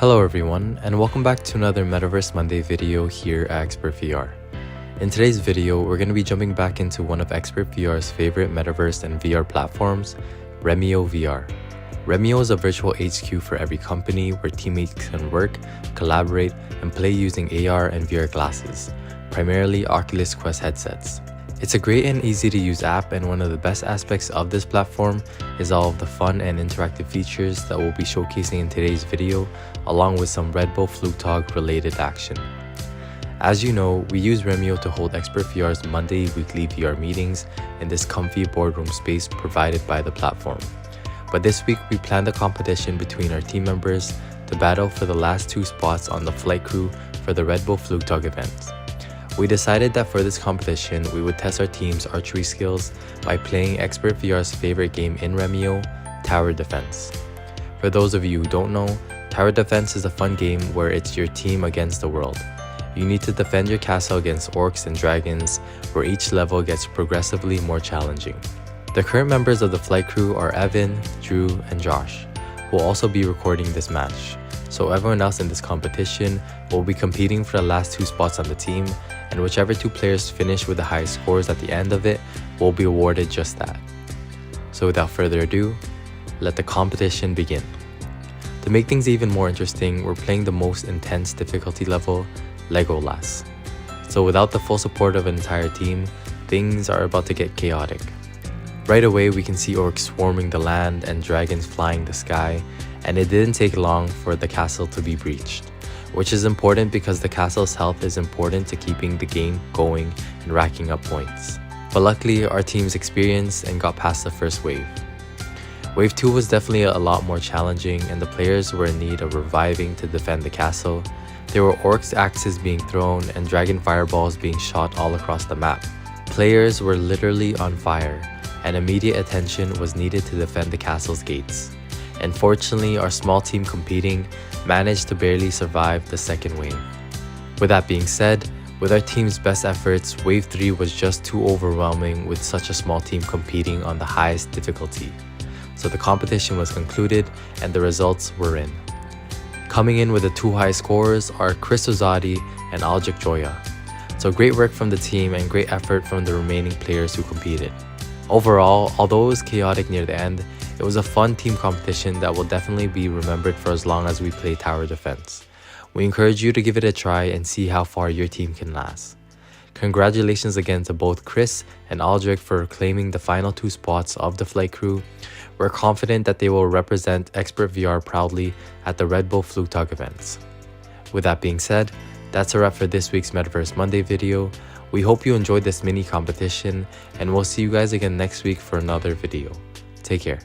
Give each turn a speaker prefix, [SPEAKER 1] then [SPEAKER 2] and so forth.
[SPEAKER 1] Hello everyone, and welcome back to another Metaverse Monday video here at XpertVR. In today's video, we're going to be jumping back into one of XpertVR's favorite Metaverse and VR platforms, RemioVR. Remio is a virtual HQ for every company where teammates can work, collaborate, and play using AR and VR glasses, primarily Oculus Quest headsets. It's a great and easy to use app, and one of the best aspects of this platform is all of the fun and interactive features that we'll be showcasing in today's video, along with some Red Bull Flugtag related action. As you know, we use Remio to hold XpertVR's Monday weekly VR meetings in this comfy boardroom space provided by the platform. But this week we planned a competition between our team members to battle for the last 2 spots on the flight crew for the Red Bull Flugtag event. We decided that for this competition, we would test our team's archery skills by playing XpertVR's favorite game in Remio, Tower Defense. For those of you who don't know, Tower Defense is a fun game where it's your team against the world. You need to defend your castle against orcs and dragons, where each level gets progressively more challenging. The current members of the flight crew are Evan, Drew, and Josh, who will also be recording this match. So everyone else in this competition will be competing for the last 2 spots on the team, and whichever 2 players finish with the highest scores at the end of it will be awarded just that. So without further ado, let the competition begin. To make things even more interesting, we're playing the most intense difficulty level, Legolas. So without the full support of an entire team, things are about to get chaotic. Right away we can see orcs swarming the land and dragons flying the sky, and it didn't take long for the castle to be breached, which is important because the castle's health is important to keeping the game going and racking up points. But luckily our team's experienced and got past the first wave. Wave 2 was definitely a lot more challenging, and the players were in need of reviving to defend the castle. There were orcs axes being thrown and dragon fireballs being shot all across the map. Players were literally on fire, and immediate attention was needed to defend the castle's gates. Unfortunately, our small team competing managed to barely survive the second wave. With that being said, with our team's best efforts, Wave 3 was just too overwhelming with such a small team competing on the highest difficulty. So the competition was concluded and the results were in. Coming in with the 2 high scores are Chris Ozadi and Aljik Joya. So great work from the team and great effort from the remaining players who competed. Overall, although it was chaotic near the end, it was a fun team competition that will definitely be remembered for as long as we play Tower Defense. We encourage you to give it a try and see how far your team can last. Congratulations again to both Chris and Aldrich for claiming the final 2 spots of the flight crew. We're confident that they will represent XpertVR proudly at the Red Bull Flugtag events. With that being said, that's a wrap for this week's Metaverse Monday video. We hope you enjoyed this mini competition, and we'll see you guys again next week for another video. Take care.